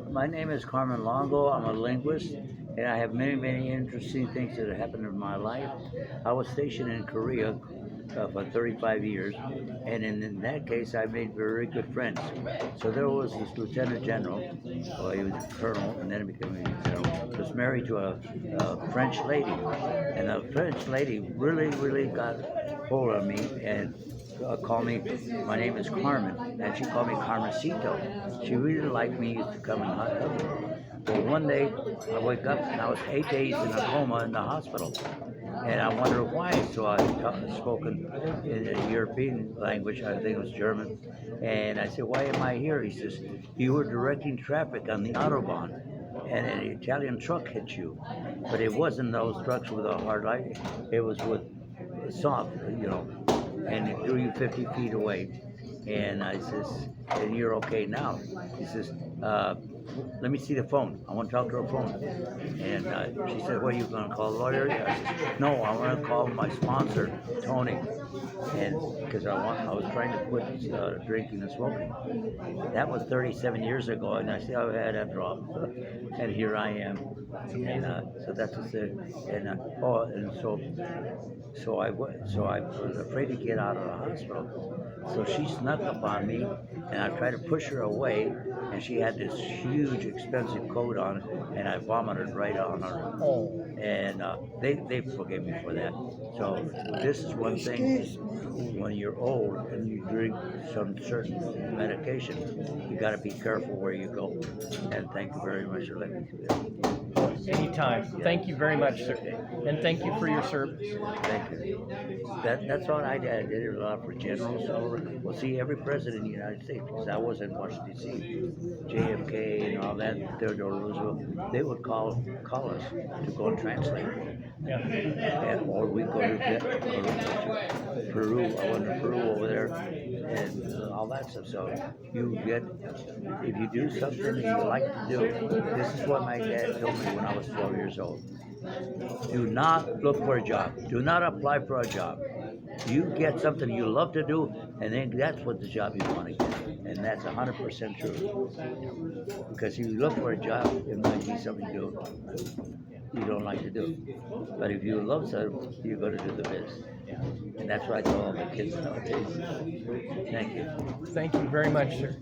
My name is Carmen Longo. I'm a linguist, and I have many, many interesting things that have happened in my life. I was stationed in Korea for 35 years, and in that case, I made very good friends. So there was this lieutenant general, well, he was a colonel, and then he became a general, was married to a French lady, and the French lady really, really got hold of me and called me. My name is Carmen, and she called me Carmencito. She really liked me, used to come and hug me. Well, one day I wake up and I was 8 days in a coma in the hospital, and I wonder why. So I spoken in a European language, I think it was German, and I said, "Why am I here?" He says, "You were directing traffic on the autobahn, and an Italian truck hit you, but it wasn't those trucks with a hard light. It was with soft, and it threw you 50 feet away." And I says, "And you're okay now?" He says, "Let me see the phone. I want to talk to her phone." And she said, "What, are you going to call a lawyer?" I said, "No, I want to call my sponsor, Tony." And because I was trying to quit drinking and smoking. That was 37 years ago, and I still had that drop. And here I am. And so that's what's it. And so I was afraid to get out of the hospital. So she snuck up on me, and I tried to push her away, and she had this huge, expensive coat on, and I vomited right on her. Oh, And they forgave me for that. So this is one thing. When you're old and you drink some certain medication, you got to be careful where you go. And thank you very much for letting me do that. anytime. Thank you very much, sir. And thank you for your service. Thank you. That's all I did. I did a lot for generals. Well, see, every president in the United States, because I was in Washington D.C., JFK and all that, Theodore Roosevelt, they would call us to go and translate. Yeah. Or we go to Peru. I went to Peru over there, and all that stuff. So you get, if you do something that you like to do, this is what my dad told me when I was 12 years old. Do not look for a job. Do not apply for a job. You get something you love to do, and then that's what the job you want to get. And that's 100% true. Because if you look for a job, it might be something you don't like to do. But if you love something, you're going to do the best. And that's what I tell all my kids nowadays. Thank you. Thank you very much, sir.